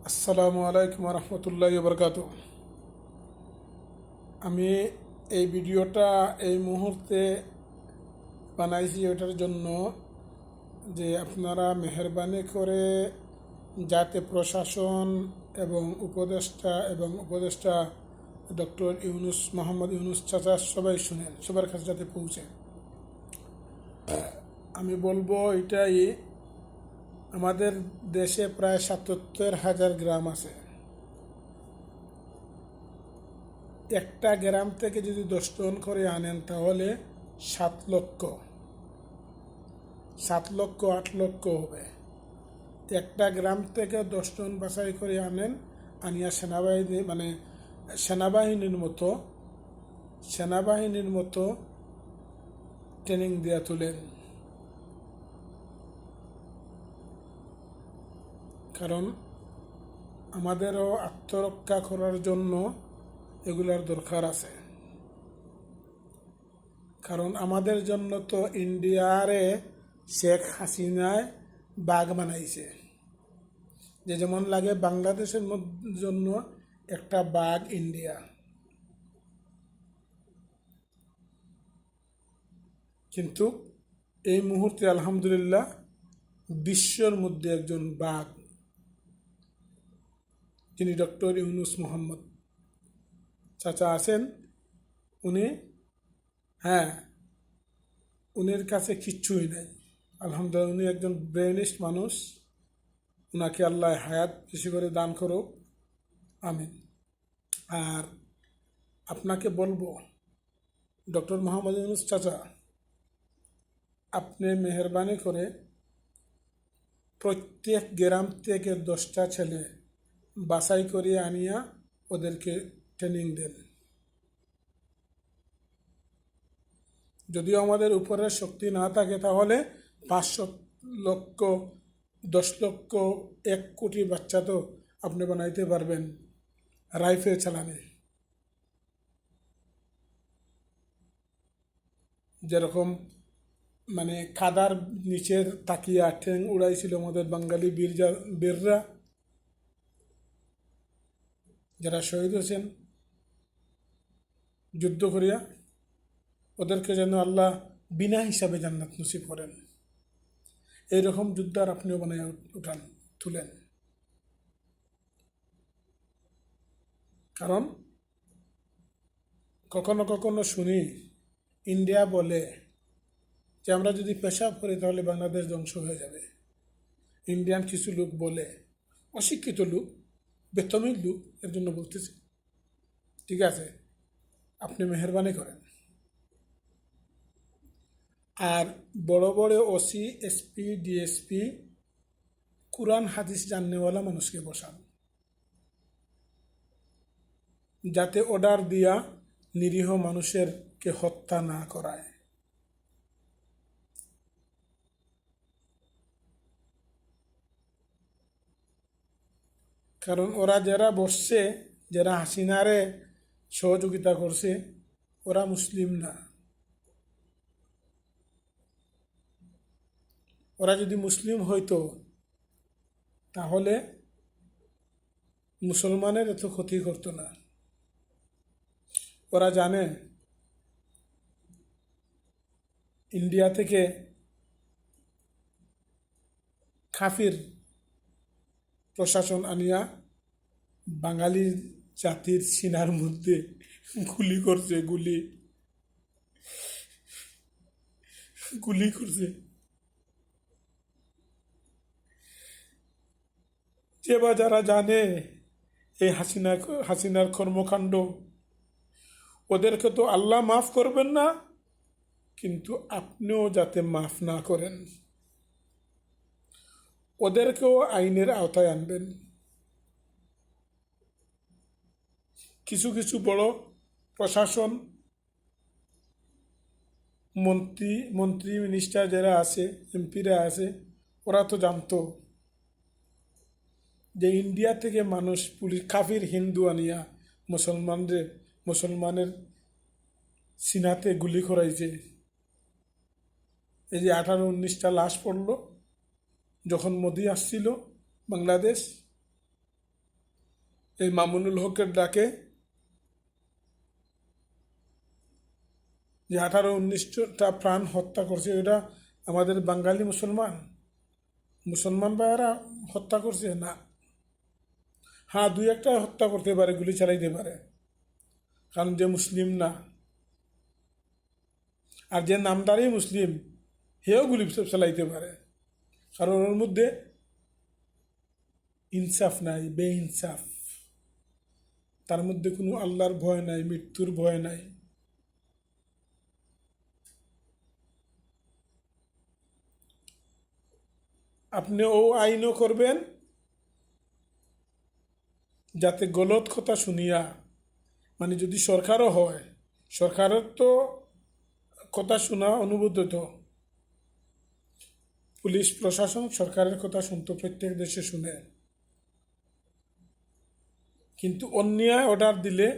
আসসালামু আলাইকুম রহমতুল্লাহ বরকাত। আমি এই ভিডিওটা এই মুহূর্তে বানাইছি ওটার জন্য যে আপনারা মেহরবানি করে যাতে প্রশাসন এবং উপদেষ্টা ডক্টর ইউনুস মোহাম্মদ ইউনুস চাচা সবাই শুনেন, সবার কাছে যাতে পৌঁছে। আমি বলবো এটাই, আমাদের দেশে প্রায় ৭৭,০০০ গ্রাম আছে। একটা গ্রাম থেকে যদি 10 টন করে আনেন তাহলে 7 লক্ষ, 8 লক্ষ হবে। একটা গ্রাম থেকে 10 টন বাছাই করে আনেন, আনিয়া সেনাবাহিনীর মতো ট্রেনিং দেওয়া তুলেন। কারণ আমাদেরও আত্মরক্ষা করার জন্য এগুলার দরকার আছে। কারণ আমাদের জন্য তো ইন্ডিয়ারে শেখ হাসিনায় বাঘ বানাইছে, যে যেমন লাগে বাংলাদেশের জন্য একটা বাঘ ইন্ডিয়া। কিন্তু এই মুহূর্তে আলহামদুলিল্লাহ বিশ্বর মধ্যে একজন বাঘ, যিনি ডক্টর ইউনুস মোহাম্মদ চাচা আছেন। উনি, হ্যাঁ, উনির কাছে কিচ্ছুই নাই। আলহামদুলিল্লাহ উনি একজন ব্রেনিস্ট মানুষ। উনাকে আল্লাহ হায়াত বেশি করে দান করুক, আমিন। আর আপনাকে বলবো, ডক্টর মোহাম্মদ ইউনুস চাচা, আপনি মেহরবানি করে প্রত্যেক গ্রাম থেকে 10টা ছেলে বাছাই করিয়ে আনিয়া ওদেরকে ট্রেনিং দেন। যদিও আমাদের উপরের শক্তি না থাকে তাহলে 500 লক্ষ, 10 লক্ষ, 1 কোটি বাচ্চা তো আপনি বানাইতে পারবেন রাইফেল চালানে। যেরকম খাদার নিচের তাকিয়া ঠ্যাং উড়াইছিল আমাদের বাঙালি বীররা, যারা শহীদ হয়েছেন যুদ্ধ করিয়া, ওদেরকে যেন আল্লাহ বিনা হিসাবে জান্নাত নসিব করেন। এইরকম যুদ্ধার আপনিও বানায় তুলেন। কারণ কখনো কখনো শুনি ইন্ডিয়া বলে যে আমরা যদি পেশাব করি তাহলে বাংলাদেশ ধ্বংস হয়ে যাবে। ইন্ডিয়ান কিছু লোক বলে, অশিক্ষিত লোক, বেতমির লোক, এর জন্য বলতেছি। ঠিক আছে, আপনি মেহরবানি করেন। আর বড় বড় ওসি, এসপি, ডিএসপি কুরআন হাদিস জাননেওয়ালা মানুষকে বসান, যাতে অর্ডার দিয়া নিরীহ মানুষেরকে হত্যা না করায়। কারণ ওরা যারা বসছে, যারা হাসিনারে সহযোগিতা করছে, ওরা মুসলিম না। ওরা যদি মুসলিম হইতো তাহলে মুসলমানের এত ক্ষতি করতো না। ওরা জানে ইন্ডিয়া থেকে কাফির প্রশাসন আনিয়া বাঙালি জাতির সিনার মধ্যে গুলি করছে, গুলি করছে। যে বা যারা জানে এই হাসিনার কর্মকাণ্ড, ওদেরকে তো আল্লাহ মাফ করবেন না, কিন্তু আপনিও যাতে মাফ না করেন, ওদেরকেও আইনের আওতায় আনবেন। কিছু কিছু বড় প্রশাসন, মন্ত্রী মিনিস্টার যারা আছে, এমপিরা আছে, ওরা তো জানতো যে ইন্ডিয়া থেকে মানুষ পুলিশ কাফির হিন্দু আনিয়া মুসলমানের সিনাতে গুলি করাইছে। এই যে 18-19টা লাশ পড়ল যখন মোদি আসছিল বাংলাদেশ, এই মামুনুল হকের ডাকে যে 18-19টা প্রাণ হত্যা করছে, এটা আমাদের বাঙালি মুসলমান ভাইয়েরা হত্যা করছে না। হ্যাঁ, 2-1টা হত্যা করতে পারে, গুলি চালাইতে পারে, কারণ যে মুসলিম না। আর যে নামদারি মুসলিম, হেও গুলি চালাইতে পারে, কারণ ওর মধ্যে ইনসাফ নাই, বেইনসাফ। তার মধ্যে কোনো আল্লাহর ভয় নাই, মৃত্যুর ভয় নাই। আপনি ও আইনও করবেন যাতে গলত কথা শুনিয়া, মানে যদি সরকারও হয়, সরকারের তো কথা শোনা অনুমোদিত, পুলিশ প্রশাসন সরকারের কথা শুনতো, প্রত্যেক দেশে শুনে, কিন্তু অন্যায় অর্ডার দিলে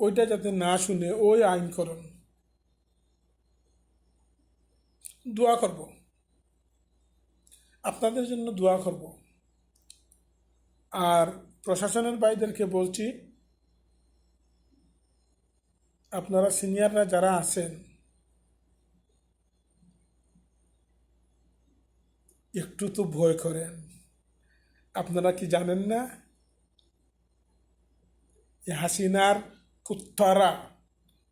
ওইটা যাতে না শুনে ওই আইন করুন। দোয়া করব, আপনাদের জন্য দোয়া করব। আর প্রশাসনের ভাইদেরকে বলছি, আপনারা সিনিয়ররা যারা আছেন, একটু তো ভয় করেন। আপনারা কি জানেন না হাসিনার কুত্তারা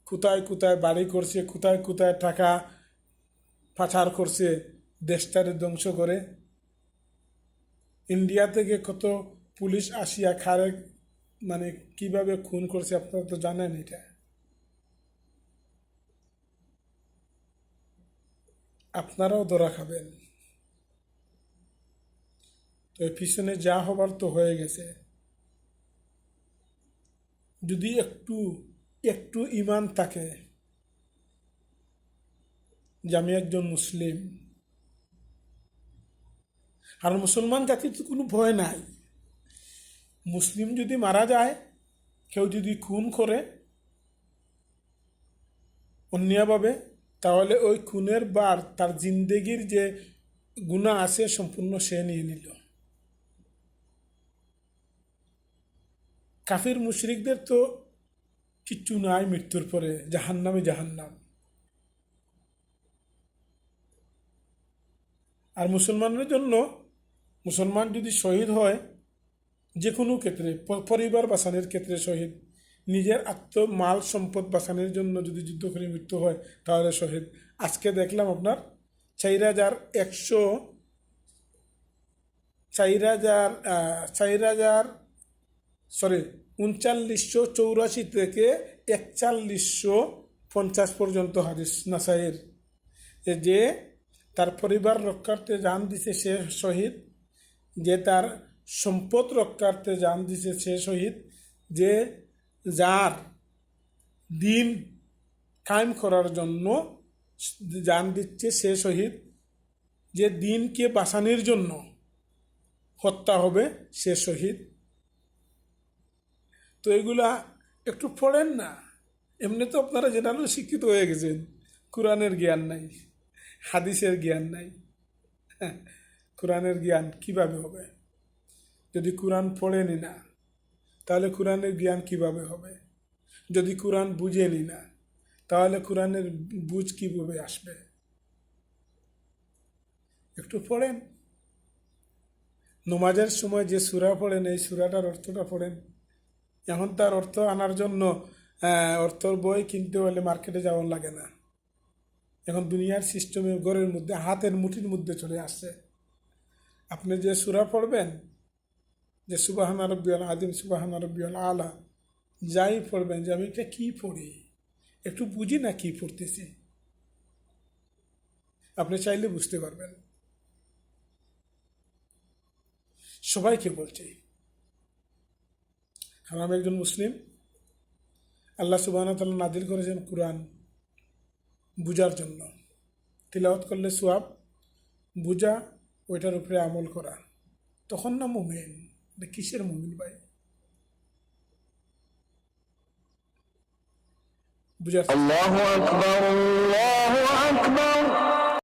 কোথায় কোথায় বাড়ি করছে, কোথায় কোথায় টাকা পাচার করছে, দেশটারে ধ্বংস করে? ইন্ডিয়া থেকে কত পুলিশ আসিয়া খারে, মানে কিভাবে খুন করছে আপনারা তো জানেন। এটা আপনারাও ধরা খাবেন। তো এর পিছনে যা হবার তো হয়ে গেছে। যদি একটু একটু ইমান থাকে যে আমি একজন মুসলিম, আর মুসলমান জাতির তো কোনো ভয় নাই। মুসলিম যদি মারা যায়, কেউ যদি খুন করে অন্যায়ভাবে, তাহলে ওই খুনের বার তার জিন্দেগির যে গুনাহ আছে সম্পূর্ণ সে নিয়ে নিল। কাফির মুশরিকদের তো কিচ্ছু নাই, মৃত্যুর পরে জাহান্নামই জাহান্নাম। আর মুসলমানের জন্য, মুসলমান যদি শহীদ হয় যে কোনো ক্ষেত্রে, পরিবার বাঁচানোর ক্ষেত্রে শহীদ, নিজের মাল সম্পদ বাঁচানোর জন্য যদি যুদ্ধ করে মৃত্যু হয় তাহলে শহীদ। আজকে দেখলাম আপনার 4100 3984 থেকে 4150 পর্যন্ত হাদিস নাসাইয়ের, যে তার পরিবার রক্ষার্থে জান দিছে সে শহীদ, যে তার সম্পদ রক্ষার্থে জান দিছে সে শহীদ, যে যার দিন কায়েম করার জন্য জান দিচ্ছে সে শহীদ, যে দিনকে বাঁচানোর জন্য হত্যা হবে সে শহীদ। তো এগুলা একটু পড়েন না। এমনি তো আপনারা জেনারেল শিক্ষিত হয়ে গেছেন, কোরআনের জ্ঞান নাই, হাদিসের জ্ঞান নাই। কোরআনের জ্ঞান কিভাবে হবে? যদি কোরআন পড়েনি না, তাহলে কোরআনের জ্ঞান কিভাবে হবে? যদি কোরআন বুঝেনি না, তাহলে কোরআনের বুঝ কিভাবে আসবে? একটু পড়েন। নমাজের সময় যে সূরা পড়েন, এই সূরাটার অর্থটা পড়েন। এখন তার অর্থ আনার জন্য অর্থর বই কিনতে হলে মার্কেটে যাওয়ার লাগে না। এখন দুনিয়ার সিস্টেমে ঘরের মধ্যে, হাতের মুঠির মধ্যে চলে আসছে। আপনি যে সূরা পড়বেন, যে সুবহান রাব্বিয়াল আযীম, সুবহান রাব্বিয়াল আলা, যাই পড়বেন, যে আমি এটা কী পড়ি, একটু বুঝি না কী পড়তেছি, আপনি চাইলে বুঝতে পারবেন। সবাইকে বলছি, কারণ আমি একজন মুসলিম। আল্লাহ সুবহানাহু ওয়া তাআলা নাযিল করেছেন কোরআন বুঝার জন্য, তিলাওয়াত করলে সওয়াব, বুঝা, ওইটার উপরে আমল করা, তখন না মুমিন। কিসের মুমিন ভাই? বুঝার আল্লাহু আকবার, আল্লাহু আকবার।